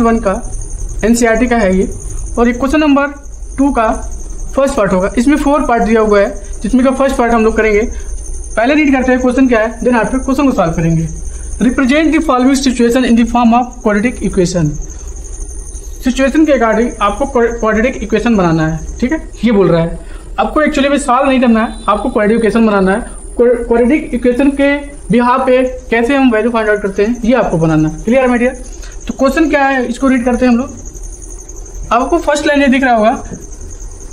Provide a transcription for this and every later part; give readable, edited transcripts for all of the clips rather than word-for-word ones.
1 का NCERT का है ये, और ये क्वेश्चन नंबर 2 का फर्स्ट पार्ट होगा। इसमें 4 पार्ट दिया हुआ है, जिसमें का फर्स्ट पार्ट हम लोग करेंगे। पहले रीड करते हैं क्वेश्चन क्या है, देन आफ्टर क्वेश्चन को सॉल्व करेंगे। Represent the following situation in the form of quadratic equation. Situation के अकॉर्डिंग आपको क्वाड्रेटिक इक्वेशन बनाना है, ठीक है, ये बोल रहा है। आपको एक्चुअली में सॉल्व नहीं करना है, आपको क्वाड्रेटिक इक्वेशन बनाना है। क्वाड्रेटिक इक्वेशन के बिहाफ पे कैसे हम वैल्यू फाइंड आउट करते हैं, ये आपको बनाना है। क्लियर है माय डियर? तो क्वेश्चन क्या है, इसको रीड करते हैं हम लोग। आपको फर्स्ट लाइन ये दिख रहा होगा,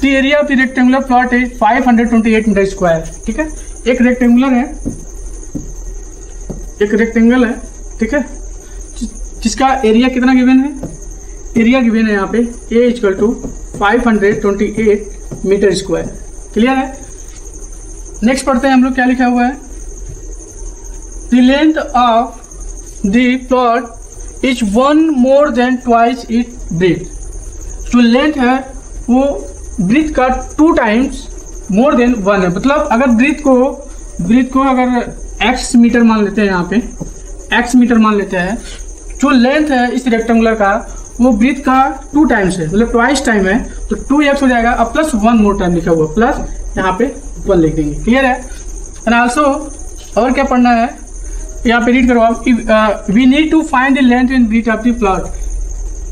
the area of the rectangular plot is 528 metre square. ठीक है, एक रेक्टेंगुलर है, एक रेक्टेंगल है, ठीक है, जिसका एरिया कितना गिवन है, एरिया गिवन है यहाँ पे A equal to 528 metre square. Clear है? नेक्स्ट पढ़ते हैं हम लोग, क्या लिखा हुआ है, the length of the plot is 1 more than twice it breadth. जो लेंथ है वो ब्रीथ का 2 टाइम्स मोर देन 1 है। मतलब अगर ब्रीथ को अगर x मीटर मान लेते हैं, यहाँ पे x मीटर मान लेते हैं, जो लेंथ है इस रेक्टेंगुलर का वो ब्रीथ का 2 टाइम्स है, मतलब ट्वाइस टाइम है, तो 2x हो जाएगा। अब प्लस 1 मोर टाइम लिखा हुआ, प्लस यहाँ पे 1 लिख देंगे। क्लियर है? एंड आल्सो और क्या पढ़ना है, यहाँ पे रीड करो आप, we need to find the length and breadth of the plot.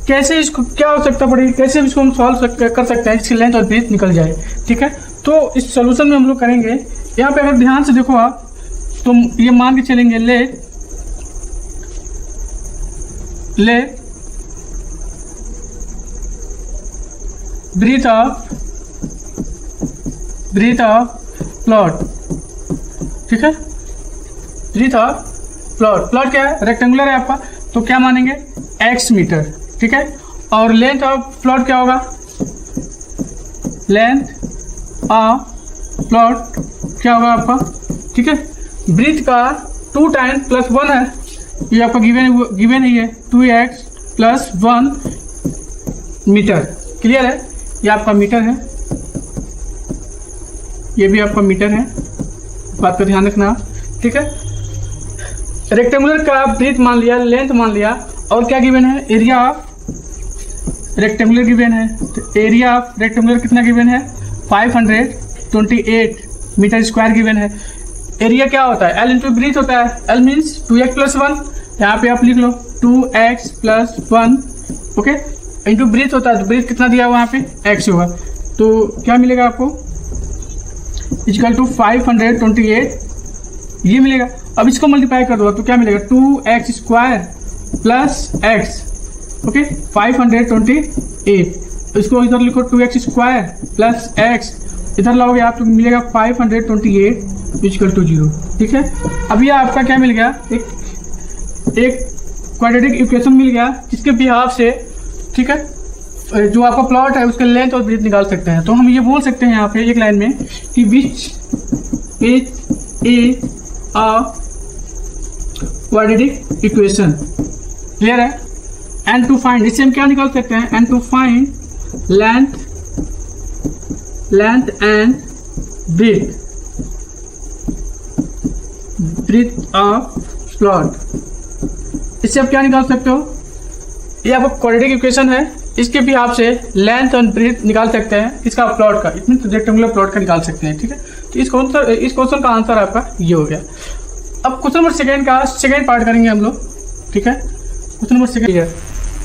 कैसे इसको क्या हो सकता पड़ेगी, कैसे इसको हम सॉल्व कर सकते हैं, इसकी लेंथ और ब्रीथ निकल जाए। ठीक है, तो इस सोल्यूशन में हम लोग करेंगे। यहाँ पे अगर ध्यान से देखो आप, तो ये मान के चलेंगे, ले ब्रीथ ऑफ प्लॉट। ठीक है, ब्रीथ ऑफ प्लॉट, प्लॉट क्या है, रेक्टेंगुलर है आपका, तो क्या मानेंगे, x मीटर। ठीक है, और लेंथ ऑफ प्लॉट क्या होगा, लेंथ ऑफ प्लॉट क्या होगा आपका, ठीक है, ब्रीथ का 2 टाइम प्लस 1 है, ये आपका गिवन ही है, 2x प्लस 1 मीटर। क्लियर है? ये आपका मीटर है, ये भी आपका मीटर है, बात का ध्यान रखना। ठीक है, रेक्टेंगुलर का ब्रीथ मान लिया, लेंथ मान लिया, और क्या गिवन है, एरिया ऑफ रेक्टेंगुलर गिवन है। तो एरिया ऑफ रेक्टेंगुलर कितना गिवन है, 528 मीटर स्क्वायर गिवन है। एरिया क्या होता है, L इंटू ब्रीथ होता है, L मीन्स 2x प्लस 1, यहाँ पे आप लिख लो 2x plus 1, okay, into breadth होता है, तो ब्रीथ कितना दिया हुआ यहाँ पे, x होगा, तो क्या मिलेगा आपको, इक्वल टू 528 ये मिलेगा। अब इसको मल्टीप्लाई कर दो तो क्या मिलेगा, 2x square plus x, okay, 528। इसको इधर लिखो 2x स्क्वायर प्लस x, इधर लाओगे आप तो मिलेगा 528 इक्वल टू 0। ठीक है, अब ये आपका क्या मिल गया, एक क्वाड्रेटिक इक्वेशन मिल गया, जिसके बिहाफ से, ठीक है, जो आपका प्लॉट है उसके लेंथ और ब्रीथ निकाल सकते हैं। तो हम ये बोल सकते हैं यहाँ पे एक लाइन में कि which is a quadratic equation. Clear है? एंड टू फाइंड, इससे हम क्या निकाल सकते हैं, and to find length and breadth of plot. इससे आप क्या निकाल सकते हो, ये आपका क्वाड्रेटिक इक्वेशन है, इसके भी आपसे लेंथ और ब्रीथ निकाल सकते हैं, इसका प्लॉट का, इसमें रेक्टेंगुलर प्लॉट का निकाल सकते हैं। ठीक है, तो इस क्वेश्चन का आंसर आपका ये हो गया। अब क्वेश्चन नंबर सेकंड का सेकंड पार्ट करेंगे हम लोग। ठीक है, क्वेश्चन नंबर सेकंड है,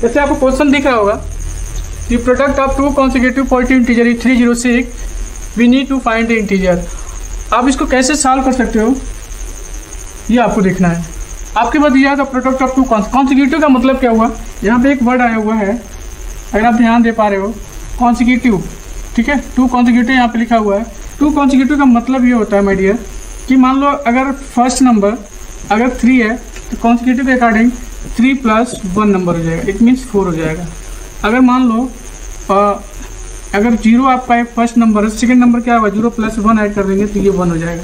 जैसे आपको क्वेश्चन दिख रहा होगा, the product of 2 consecutive positive integer is 306, we need to find the integer. आप इसको कैसे सॉल्व कर सकते हो, ये आपको देखना है। आपके पास दिया था प्रोडक्ट ऑफ 2 कॉन्सेक्यूटिव का मतलब क्या हुआ, यहाँ पे एक वर्ड आया हुआ है, अगर आप ध्यान दे पा रहे हो, कॉन्सेक्यूटिव। ठीक है, 2 कॉन्सेक्यूटिव यहाँ पे लिखा हुआ है। 2 कॉन्सेक्यूटिव का मतलब ये होता है माय डियर कि मान लो अगर फर्स्ट नंबर अगर 3 है तो कॉन्सेक्यूटिव के अकॉर्डिंग 3 प्लस 1 नंबर हो जाएगा, इट मीन्स 4 हो जाएगा। अगर मान लो अगर 0 आपका एक फर्स्ट नंबर है, सेकेंड नंबर क्या होगा, 0 प्लस 1 ऐड कर देंगे तो ये 1 हो जाएगा।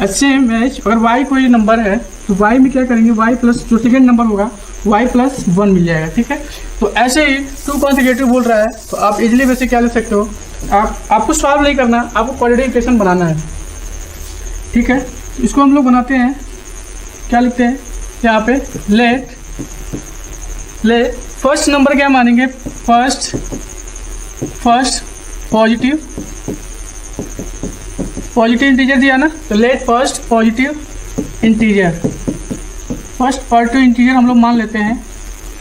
सेम एज अगर y कोई नंबर है तो y में क्या करेंगे, y प्लस जो सेकेंड नंबर होगा y प्लस 1 मिल जाएगा। ठीक है, तो ऐसे ही 2 कॉन्सेक्यूटिव बोल रहा है, तो आप इजीली वैसे क्या ले सकते हो, आपको सॉल्व नहीं करना, आपको क्वाड्रेटिक इक्वेशन बनाना है। ठीक है, इसको हम लोग बनाते हैं, क्या लिखते हैं यहाँ पे, लेट फर्स्ट नंबर क्या मानेंगे, फर्स्ट पॉजिटिव इंटीजर दिया ना, तो लेट फर्स्ट पॉजिटिव इंटीजर हम लोग मान लेते हैं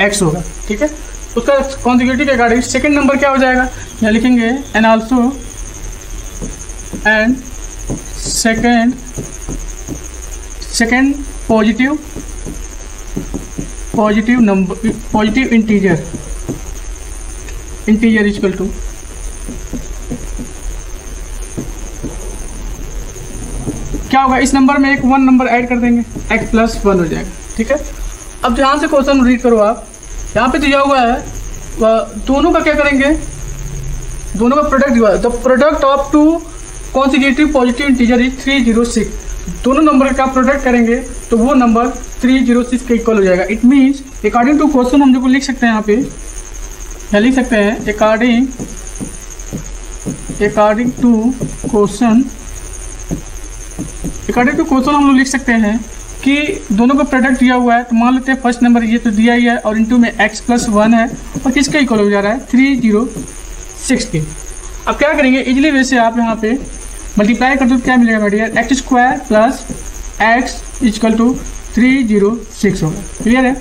x होगा, ठीक है। उसका कॉन्जिक्यूटिव के अकॉर्डिंग सेकंड नंबर क्या हो जाएगा, यहाँ लिखेंगे and also and second positive integer equal to क्या होगा, इस नंबर में एक 1 नंबर ऐड कर देंगे, x + 1 हो जाएगा, ठीक है। अब ध्यान से क्वेश्चन रीड करो आप, यहाँ पे दिया हुआ है दोनों का क्या करेंगे, दोनों का प्रोडक्ट दिया है, the product of 2 consecutive positive integer is 306। दोनों नंबर का प्रोडक्ट करेंगे तो वो नंबर 306 के इक्वल हो जाएगा। It means according to question हम जो लिख सकते हैं, यहाँ पे क्या लिख सकते हैं, अकॉर्डिंग टू क्वेश्चन हम लोग लिख सकते हैं कि दोनों का प्रोडक्ट दिया हुआ है, तो मान लेते हैं फर्स्ट नंबर ये तो दिया ही है और इनटू में x + 1 है और किसका इक्वल हो जा रहा है, 306 के। अब क्या करेंगे, इजली वे से आप यहाँ पे मल्टीप्लाई कर दो तो क्या मिलेगा मेरे डियर, x² + x = 306 होगा, क्लियर है।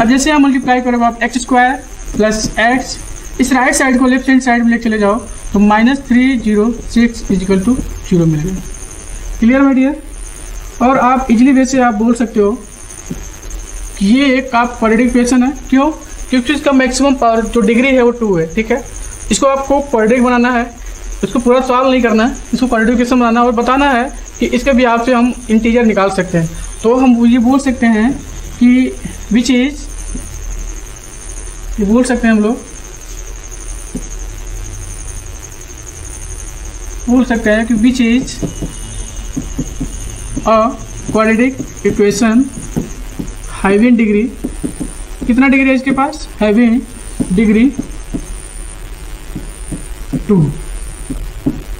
अब जैसे आप मल्टीप्लाई करोगे आप x² + x, इस राइट साइड को लेफ्ट हैंड साइड में लेकर चले जाओ तो -306 = 0 मिलेगा, क्लियर माय डियर। और आप इजली वे से आप बोल सकते हो कि ये एक आप क्वाड्रेटिक इक्वेशन है, क्यों, क्योंकि इसका मैक्सिमम पावर जो डिग्री है वो 2 है, ठीक है। इसको आपको क्वाड्रेटिक बनाना है, इसको पूरा सॉल्व नहीं करना है, इसको क्वाड्रेटिक इक्वेशन बनाना है और बताना है कि इसके बिहाफ से हम इंटीजर निकाल सकते हैं। तो हम ये बोल सकते हैं कि विच इज, ये बोल सकते हैं हम लोग बोल सकते हैं कि which is a quadratic equation having degree, कितना डिग्री है इसके पास, having degree 2,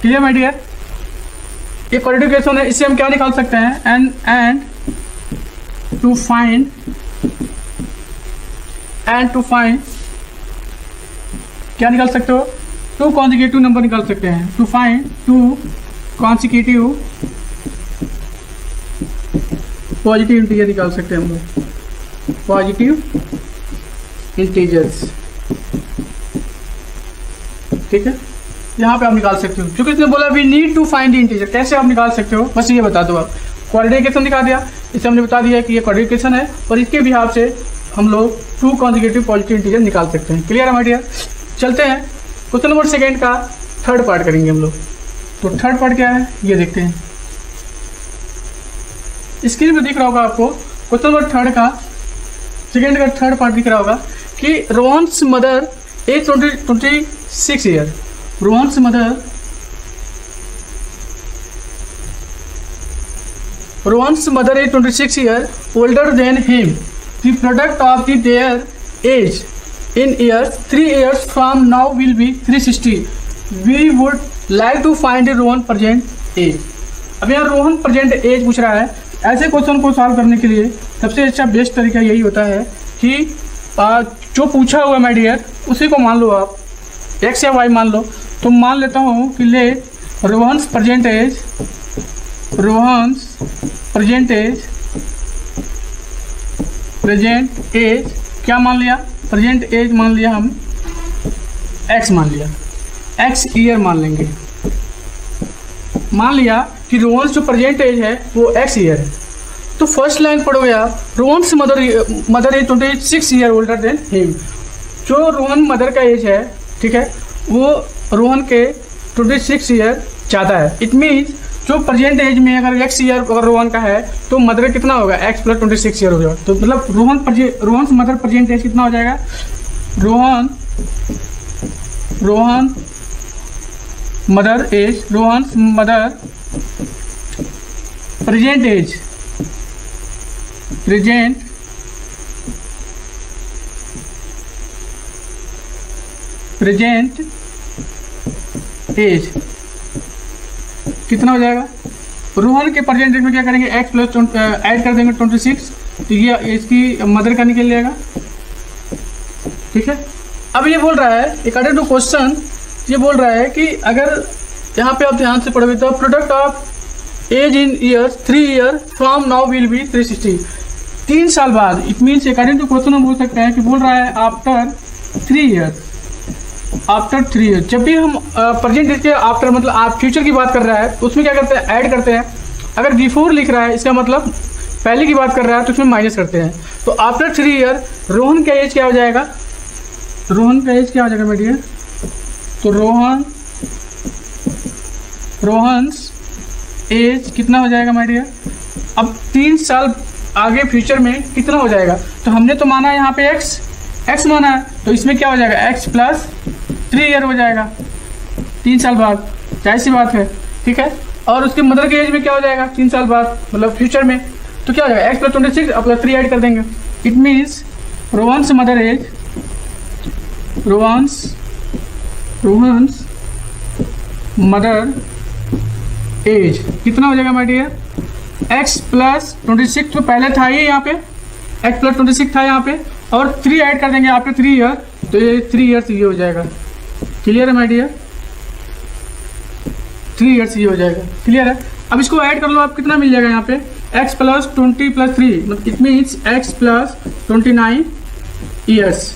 clear my dear. ये क्वाड्रेटिक इक्वेशन है, इससे हम क्या निकाल सकते हैं, एंड टू फाइंड क्या निकाल सकते हो, 2 कॉन्जिक्यूटिव नंबर निकाल सकते हैं, to find 2 consecutive positive integer निकाल सकते हैं हम लोग, पॉजिटिव इंटीजर्स, ठीक है। यहाँ पे आप निकाल सकते हो, क्योंकि इसने बोला we need to find the integer, कैसे आप निकाल सकते हो, बस ये बता दो आप। क्वाड्रेटिक इक्वेशन दिखा दिया, इससे हमने बता दिया कि ये क्वाड्रेटिक इक्वेशन है और इसके बिहाफ से हम लोग 2 कॉन्जिक्यूटिव पॉजिटिव इंटीजर निकाल सकते हैं, क्लियर है माय डियर। चलते हैं क्वेश्चन नंबर 2 का थर्ड पार्ट करेंगे हम लोग। तो थर्ड पार्ट क्या है ये देखते हैं, स्क्रीन पे दिख रहा होगा आपको, क्वेश्चन नंबर 3 का सेकेंड का थर्ड पार्ट दिख रहा होगा कि Rohan's mother age 26 year, Rohan's mother age 26 year older than him, the product of the their age in years 3 years from now will be 360. We would like to find the Rohan present age. अब यहाँ Rohan present as पूछ रहा है। ऐसे question को solve करने के लिए सबसे अच्छा बेस्ट तरीका यही होता है कि जो पूछा हुआ माय डियर उसी को मान लो आप, x या y मान लो। तो मान लेता हूँ कि ले रोहन्स प्रेजेंट एज क्या मान लिया, प्रेजेंट एज मान लिया हम, x मान लिया, x ईयर मान लेंगे। मान लिया कि रोहन्स जो प्रेजेंट एज है वो x ईयर है। तो फर्स्ट लाइन पढ़ोगे आप, Rohan's mother age 26 year older than him. जो रोहन मदर का एज है, ठीक है, वो रोहन के 26 ईयर ज़्यादा है। इट मीन्स जो प्रेजेंट एज में अगर x ईयर अगर रोहन का है तो मदर कितना होगा, x + 26 ईयर हो जाएगा। तो मतलब रोहन मदर प्रेजेंट एज कितना हो जाएगा, रोहन मदर प्रेजेंट एज कितना हो जाएगा। रोहन के प्रेजेंट एज में क्या करेंगे, x + ऐड कर देंगे 26, तो ये इसकी मदर का निकल जाएगा। ठीक है। अब ये बोल रहा है अकॉर्डिंग टू क्वेश्चन, ये बोल रहा है कि अगर यहाँ पे आप ध्यान से पढ़ोगे तो product of age in year 3 year from now will be 360, 3 साल बाद। It means according to question हम बोल सकते हैं कि बोल रहा है आफ्टर 3 ईयर, आफ्टर 3 ईयर। जब भी हम प्रेजेंट डेट के आफ्टर मतलब आप फ्यूचर की बात कर रहा है तो उसमें क्या करते हैं, ऐड करते हैं। अगर बिफोर लिख रहा है इसका मतलब पहले की बात कर रहा है तो उसमें माइनस करते हैं। तो आफ्टर 3 ईयर रोहन का एज क्या हो जाएगा, रोहन का एज क्या हो जाएगा मेडियर, तो रोहन्स एज कितना हो जाएगा माय डियर। अब 3 साल आगे फ्यूचर में कितना हो जाएगा, तो हमने तो माना यहाँ पे x माना है, तो इसमें क्या हो जाएगा x प्लस 3 ईयर हो जाएगा 3 साल बाद, जाहिर सी बात है, ठीक है। और उसके मदर के एज में क्या हो जाएगा 3 साल बाद मतलब फ्यूचर में, तो क्या हो जाएगा x प्लस 26 प्लस 3 ऐड कर देंगे। It means Rohan's mother age, Rohan's mother age कितना हो जाएगा माय डियर, x प्लस 26 तो पहले था ही यहाँ पे, x प्लस 26 था यहाँ पे, और 3 ऐड कर देंगे आफ्टर 3 ईयर, तो ये 3 ईयर्स ये हो जाएगा। क्लियर है माय डियर, 3 ईयर्स ये हो जाएगा। क्लियर है। अब इसको ऐड कर लो, आप कितना मिल जाएगा यहाँ पे x प्लस 20 प्लस 3 मतलब it means x plus 29 years.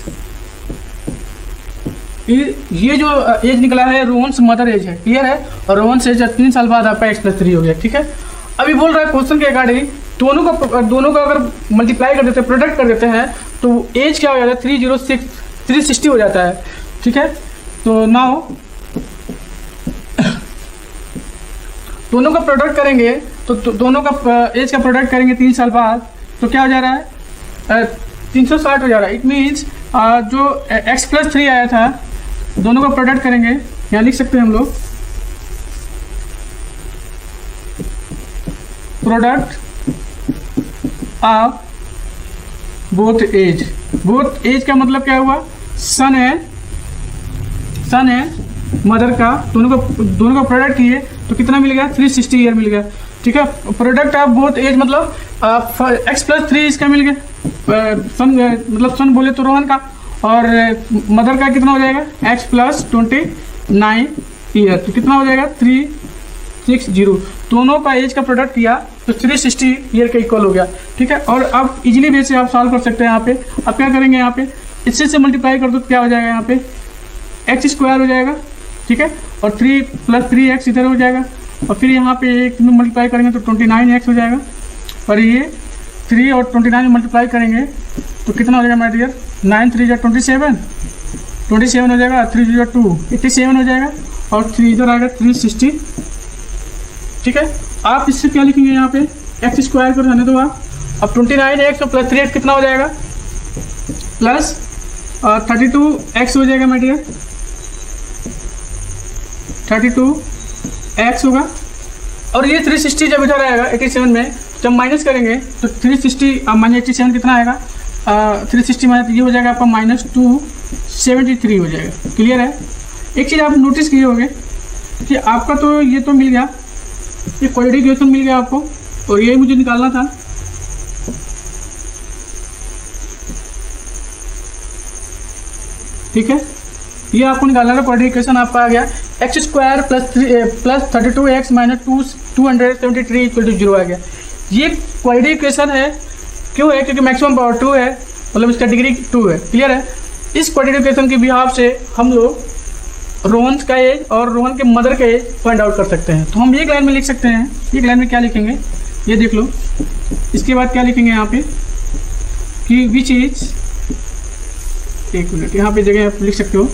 ये जो एज निकला है रोहन्स मदर एज है। क्लियर है। और रोहन्स एज 3 साल बाद आपका x प्लस 3 हो गया। ठीक है। अभी बोल रहा है क्वेश्चन के अकॉर्डिंग दोनों का अगर मल्टीप्लाई कर देते हैं, प्रोडक्ट कर देते हैं, तो एज क्या हो जाता है 360 हो जाता है। ठीक है। तो नाउ दोनों का प्रोडक्ट करेंगे तो दोनों का एज का प्रोडक्ट करेंगे 3 साल बाद, तो क्या हो जा रहा है 360 हो जा रहा है। इट मीन्स जो x प्लस 3 आया था दोनों का प्रोडक्ट करेंगे, यहाँ लिख सकते हैं हम लोग product of both age. Both age का मतलब क्या हुआ, सन है मदर का, दोनों का प्रोडक्ट किए तो कितना मिल गया 360 ईयर मिल गया। ठीक है। प्रोडक्ट ऑफ बोथ एज मतलब x प्लस 3 इसका मिल गया, सन बोले तो रोहन का, और मदर का कितना हो जाएगा x प्लस 29 ईयर, तो कितना हो जाएगा 360। दोनों का एज का प्रोडक्ट किया तो 360 ईयर का इक्वल हो गया। ठीक है। और अब इजीली वे से आप सॉल्व कर सकते हैं। यहाँ पे अब क्या करेंगे, यहाँ पे इससे से मल्टीप्लाई कर दो तो क्या हो जाएगा, यहाँ पे x स्क्वायर हो जाएगा। ठीक है। और 3 प्लस 3x इधर हो जाएगा, और फिर यहाँ पे एक में मल्टीप्लाई करेंगे तो 29x हो जाएगा, और ये 3 और 29 में मल्टीप्लाई करेंगे तो कितना हो जाएगा माय डियर 9 3 27 हो जाएगा, 3 2 87 हो जाएगा, और 3 इधर आएगा 360। ठीक है। आप इससे क्या लिखेंगे, यहाँ पे x स्क्वायर कर रहने दो आप। अब 29x और प्लस 3x कितना हो जाएगा प्लस 32x हो जाएगा माय डियर, 32x होगा। और ये 360 जब इधर आएगा 87 में जब माइनस करेंगे तो 360 माइनस 87 कितना आएगा 360 माइनस ये हो जाएगा आपका -273 हो जाएगा। क्लियर है। एक चीज़ आप नोटिस किए होंगे कि आपका तो ये तो मिल गया, ये क्वाड्रेटिक इक्वेशन मिल गया आपको, और ये मुझे निकालना था। ठीक है। ये आपको निकालना था, क्वाड्रेटिक इक्वेशन आपका आ गया x square plus 32x minus 273 equal to 0 आ गया। ये क्वाड्रेटिक इक्वेशन है, क्यों है, क्योंकि मैक्सिमम पावर 2 है, मतलब इसका डिग्री 2 है। क्लियर है। इस क्वाड्रेटिक इक्वेशन के बिहाफ से हम लोग रोहन का एज और रोहन के मदर का एज फाइंड आउट कर सकते हैं। तो हम एक लाइन में लिख सकते हैं। एक लाइन में क्या लिखेंगे ये देख लो। इसके बाद क्या लिखेंगे यहाँ पे कि विच इज, एक मिनट यहाँ पे जगह आप लिख सकते हो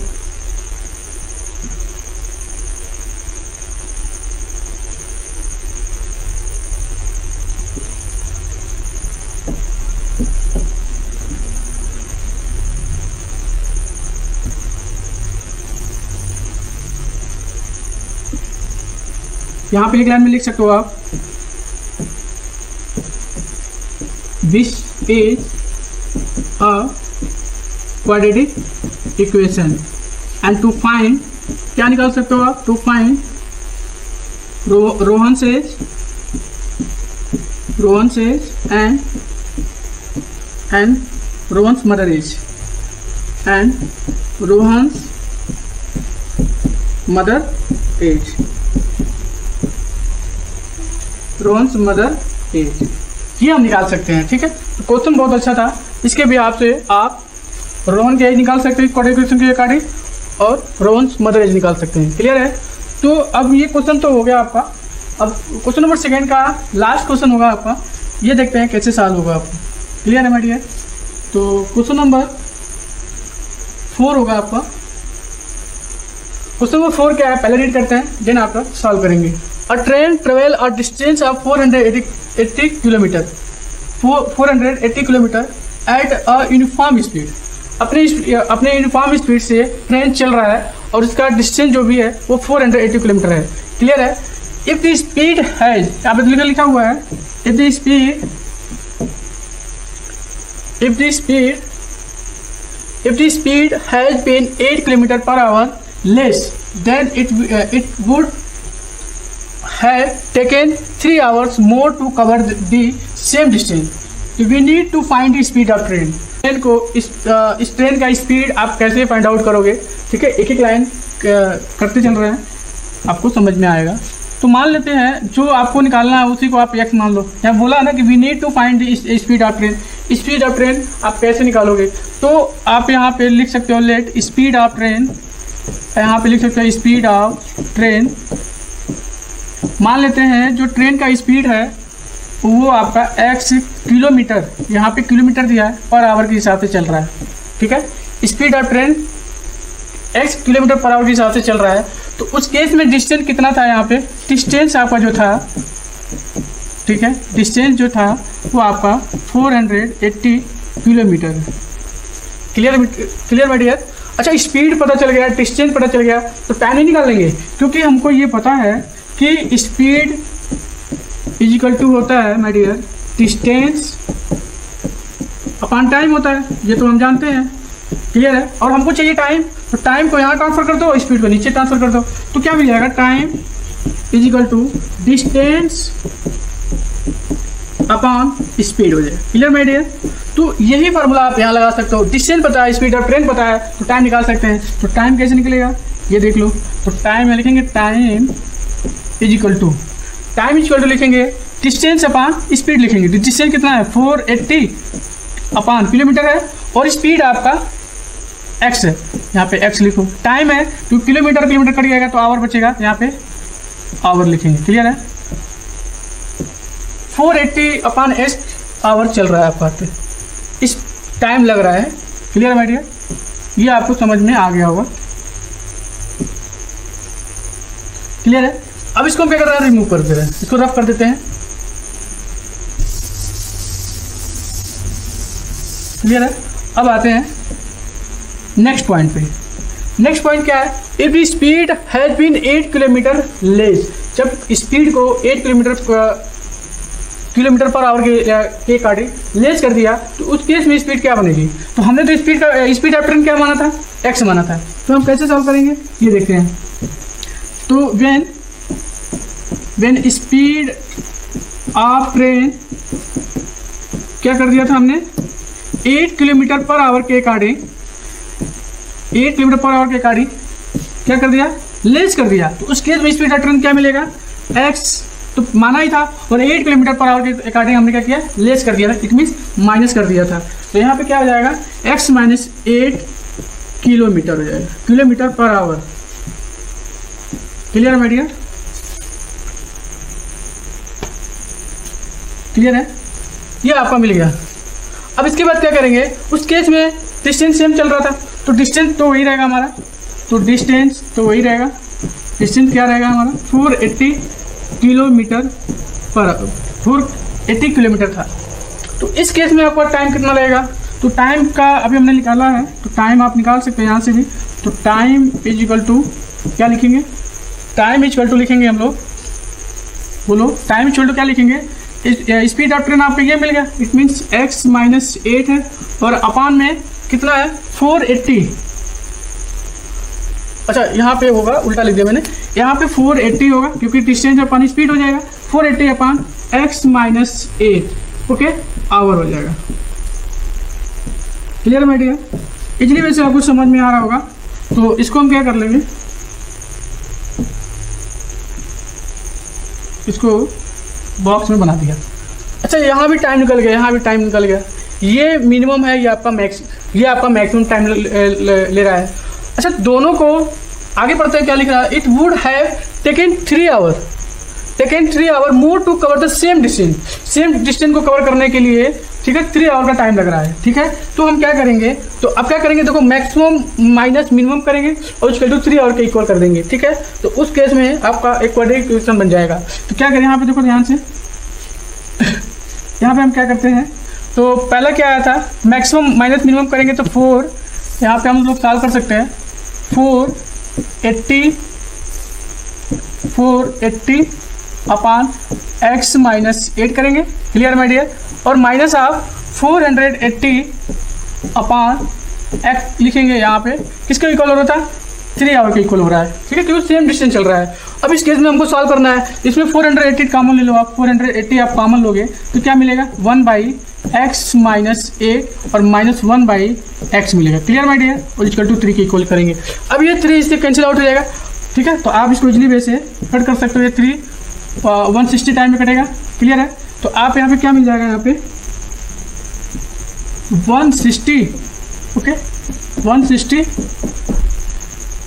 यहाँ पे एक लाइन में लिख सकते हो आप this is a quadratic equation and to find, क्या निकाल सकते हो आप, to find Rohan age and Rohan's mother age. And Rohan's mother age. Rohan's mother age ये हम निकाल सकते हैं। ठीक है, तो क्वेश्चन बहुत अच्छा था। इसके भी आपसे आप रोहन की एज निकाल सकते हैं क्वाड्रेटिक के अकॉर्डिंग, और रोहन्स मदर एज निकाल सकते हैं। क्लियर है? तो अब ये क्वेश्चन तो हो गया आपका। अब क्वेश्चन नंबर 2 का लास्ट क्वेश्चन होगा आपका, ये देखते हैं कैसे सॉल्व होगा आपको। क्लियर है मेडियर? तो क्वेश्चन नंबर 4 होगा आपका। क्वेश्चन नंबर 4 क्या है, पहले रीड करते हैं, देन आपका सॉल्व करेंगे। अ train travel a distance of 480 kilometre 480 kilometre at a uniform speed. अपने यूनिफॉर्म स्पीड से ट्रेन चल रहा है और उसका डिस्टेंस जो भी है वो 480 किलोमीटर है। क्लियर है? इफ द स्पीड हैज, यहाँ पे लिखा हुआ है, if the speed has been 8 kilometre per hour less than it would have taken 3 hours more to cover the same distance. We need to find the speed of train. Train को इस train का speed आप कैसे find out करोगे? ठीक है, एक एक लाइन करते चल रहे हैं, आपको समझ में आएगा। तो मान लेते हैं जो आपको निकालना है उसी को आप x मान लो। यहाँ बोला ना कि we need to find the speed of train. Speed of train आप कैसे निकालोगे? तो आप यहाँ पे लिख सकते हो लेट स्पीड ऑफ ट्रेन, यहाँ पे लिख सकते हो स्पीड ऑफ ट्रेन। मान लेते हैं जो ट्रेन का स्पीड है वो आपका x किलोमीटर, यहाँ पे किलोमीटर दिया है, पर आवर के हिसाब से चल रहा है। ठीक है, speed of train x kilometre per our के हिसाब से चल रहा है। तो उस केस में डिस्टेंस कितना था? यहाँ पे डिस्टेंस आपका जो था, ठीक है, डिस्टेंस जो था वो आपका 480 किलोमीटर। Clear my dear? अच्छा, स्पीड पता चल गया, डिस्टेंस पता चल गया, तो टाइम नहीं निकाल लेंगे, क्योंकि हमको ये पता है कि स्पीड इज इक्वल टू होता है my dear distance upon time होता है, ये तो हम जानते हैं। क्लियर है? और हमको चाहिए टाइम, तो टाइम को यहाँ ट्रांसफर कर दो, स्पीड को नीचे ट्रांसफर कर दो, तो क्या मिल जाएगा? Time is equal to distance upon speed हो जाएगा। Clear my dear? तो यही फार्मूला आप यहाँ लगा सकते हो। डिस्टेंस पता है, स्पीड ऑफ ट्रेन पता है, तो टाइम निकाल सकते हैं। तो टाइम कैसे निकलेगा ये देख लो। तो टाइम में लिखेंगे टाइम इज इक्वल टू लिखेंगे डिस्टेंस अपॉन स्पीड लिखेंगे। डिस्टेंस कितना है? 480 अपॉन किलोमीटर है, और स्पीड आपका x है, यहाँ पे x लिखो। टाइम है तो किलोमीटर कट जाएगा तो आवर बचेगा, यहाँ पे आवर लिखेंगे। क्लियर है? 480 अपॉन s आवर चल रहा है आपका पे, इस टाइम लग रहा है। क्लियर है माय डियर? ये आपको समझ में आ गया होगा। क्लियर है? अब इसको हम क्या कर रहे हैं? रिमूव कर दे रहे हैं, इसको रफ कर देते हैं। क्लियर है? अब आते हैं नेक्स्ट पॉइंट पे। नेक्स्ट पॉइंट क्या है? If the speed has been 8 kilometre less, जब स्पीड को 8 किलोमीटर पर आवर के अकॉर्डिंग लेस कर दिया, तो उस केस में स्पीड क्या बनेगी? तो हमने तो स्पीड ऑफ ट्रेन क्या माना था? x माना था। तो हम कैसे सॉल्व करेंगे ये देखते हैं। तो व्हेन स्पीड ऑफ ट्रेन क्या कर दिया था हमने? 8 किलोमीटर पर आवर के अकॉर्डिंग क्या कर दिया? लेस कर दिया। तो उस केस में स्पीड ऑफ ट्रेन क्या मिलेगा? x तो माना ही था, और 8 किलोमीटर पर आवर के अकॉर्डिंग हमने क्या किया? लेस कर दिया था, इट मीन्स माइनस कर दिया था। तो यहाँ पे क्या हो जाएगा? x माइनस 8 किलोमीटर हो जाएगा, किलोमीटर पर आवर। क्लियर है माय डियर? क्लियर है? ये आपका मिल गया। अब इसके बाद क्या करेंगे? उस केस में डिस्टेंस सेम चल रहा था, तो डिस्टेंस तो वही रहेगा हमारा। तो डिस्टेंस तो वही रहेगा, डिस्टेंस क्या रहेगा हमारा? 480 किलोमीटर था। तो इस केस में आपका टाइम कितना लगेगा? तो टाइम का अभी हमने निकाला है, तो टाइम आप निकाल सकते हैं यहाँ से भी। तो टाइम इज इक्वल टू क्या लिखेंगे? टाइम इज इक्वल टू लिखेंगे हम लोग, बोलो टाइम इज इक्वल टू क्या लिखेंगे? स्पीड ऑफ ट्रेन आपको ये मिल गया, इट मीन्स x माइनस 8 है, और अपान में कितना है? 480। अच्छा, यहाँ पे होगा, उल्टा लिख दिया मैंने, यहाँ पे 480 होगा क्योंकि डिस्टेंस अपन स्पीड हो जाएगा। 480 अपान x माइनस 8, ओके, आवर हो जाएगा। Clear my dear? इजली वैसे आपको समझ में आ रहा होगा। तो इसको हम क्या कर लेंगे, इसको बॉक्स में बना दिया। अच्छा, यहाँ भी टाइम निकल गया, यहाँ भी टाइम निकल गया। ये मिनिमम है, ये आपका मैक्सिमम टाइम ले रहा है। अच्छा, दोनों को आगे बढ़ते हैं, क्या लिख रहा है, it would have taken 3 hour more to cover the same distance को कवर करने के लिए, ठीक है, 3 आवर का टाइम लग रहा है, ठीक है। तो हम क्या करेंगे, तो अब क्या करेंगे, देखो मैक्सिमम माइनस मिनिमम करेंगे और उसके टू 3 आवर के इक्वल कर देंगे, ठीक है। तो उस केस में आपका एक क्वाड्रेटिक इक्वेशन बन जाएगा। तो क्या करें, यहाँ पे देखो ध्यान से, यहाँ पे हम क्या करते हैं, तो पहला क्या आया था, मैक्सिमम माइनस मिनिमम करेंगे तो 4, यहाँ पे हम लोग सॉल्व कर सकते हैं, 480 अपॉन x माइनस 8 करेंगे, क्लियर माय डियर। और माइनस आप 480 अपॉन x लिखेंगे, यहाँ पे किसका इक्वल हो रहा था, 3 आवर का इक्वल हो रहा है, ठीक है, क्योंकि सेम डिस्टेंस चल रहा है। अब इस केस में हमको सॉल्व करना है, इसमें 480 कॉमन ले लो आप, 480 आप कॉमन लोगे तो क्या मिलेगा, 1/x माइनस 8 और माइनस 1/x मिलेगा, क्लियर माय डियर। और इक्वल टू 3 के इक्वल करेंगे। अब ये 3 इससे कैंसिल आउट हो जाएगा, ठीक है। तो आप इसको इजली वे से कट कर सकते हो, ये 3 160 टाइम में कटेगा, क्लियर है। तो आप यहाँ पे क्या मिल जाएगा, यहाँ पे 160, ओके, 160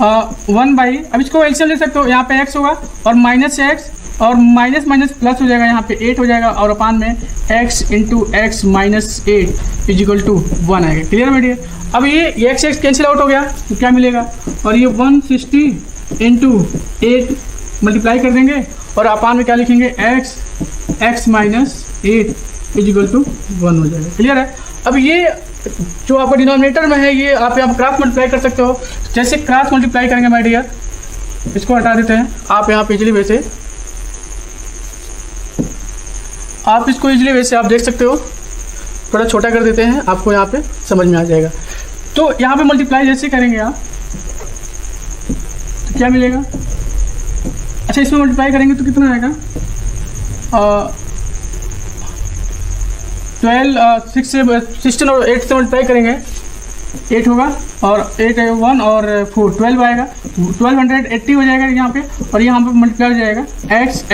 अब इसको एलसीएम ले सकते हो, यहाँ पे x होगा और माइनस x और माइनस माइनस प्लस हो जाएगा, यहाँ पे 8 हो जाएगा और अपान में x into x minus 8 equal to 1 आएगा, क्लियर बेटिए। अब ये x कैंसिल आउट हो गया तो क्या मिलेगा, और ये 160 इंटू 8 मल्टीप्लाई कर देंगे और अपान में क्या लिखेंगे, x माइनस 8 इजिकल टू 1 हो जाएगा, क्लियर है। अब ये जो आपका डिनोमिनेटर में है, ये आप यहाँ क्रॉस मल्टीप्लाई कर सकते हो। जैसे क्रॉस मल्टीप्लाई करेंगे माय डियर, इसको हटा देते हैं, आप यहाँ पे इजली वे से आप इसको इजली वे से आप देख सकते हो, थोड़ा छोटा कर देते हैं, आपको यहाँ पे समझ में आ जाएगा। तो यहाँ पे मल्टीप्लाई जैसे करेंगे आप तो क्या मिलेगा, अच्छा इसमें मल्टीप्लाई करेंगे तो कितना आएगा, 16 और 8 से मल्टीप्लाई करेंगे 8 होगा और 8 1 और 4 12 आएगा, 1280 हो जाएगा यहाँ पे, और यहाँ पे मल्टीप्लाई हो जाएगा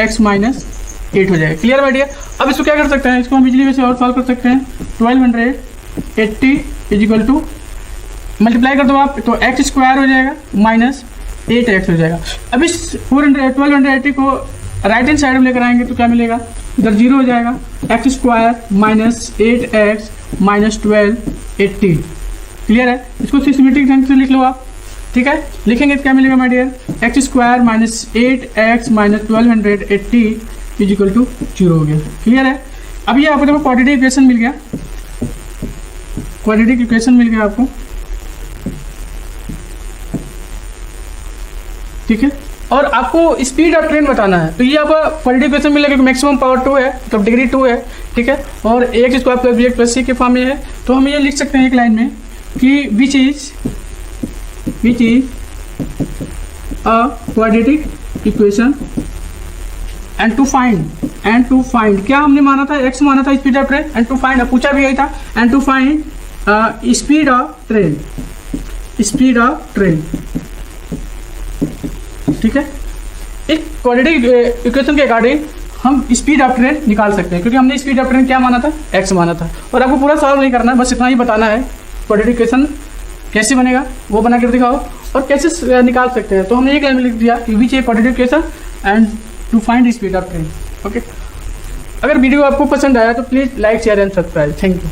x माइनस 8 हो जाएगा, क्लियर बैठिए। अब इसको क्या कर सकते हैं, इसको हम बिजली वैसे और सॉल्व कर सकते हैं, 1280 इजिकल टू मल्टीप्लाई कर दो आप तो x स्क्वायर हो जाएगा माइनस 8x हो जाएगा। अब इस 1280 को राइट हैंड साइड में लेकर आएंगे तो क्या मिलेगा, इधर 0 हो जाएगा, x square minus 8x minus 1280, clear है। इसको सिस्टमेटिक ढंग से लिख लो आप, ठीक है। लिखेंगे तो क्या मिलेगा my dear, x square minus 8x minus 1280 equal to 0 हो गया, क्लियर है। अब ये आपको देखो क्वाड्रेटिक इक्वेशन मिल गया, क्वाड्रेटिक इक्वेशन मिल गया आपको, ठीक है। और आपको स्पीड ऑफ ट्रेन बताना है, तो ये आपका क्वाड्रेटिक इक्वेशन मिलेगा, मैक्सिमम पावर 2 है, मतलब डिग्री 2 है, ठीक है, और X square plus B X plus C के फॉर्म में है। तो हम ये लिख सकते हैं एक लाइन में कि which is a quadratic equation and to find क्या हमने माना था, एक्स माना था speed of train, and to find पूछा भी यही था, and to find speed of train, ठीक है। एक क्वाड्रेटिक इक्वेशन के अकॉर्डिंग हम स्पीड ऑफ ट्रेन निकाल सकते हैं, क्योंकि हमने स्पीड ऑफ ट्रेन क्या माना था, एक्स माना था। और आपको पूरा सॉल्व नहीं करना है, बस इतना ही बताना है क्वाड्रेटिक इक्वेशन कैसे बनेगा वो बना कर दिखाओ और कैसे निकाल सकते हैं। तो हमने एक लाइन में लिख दिया कि which a quadratic equation and to find speed of train, okay. अगर वीडियो आपको पसंद आया तो please like share and subscribe, thank you.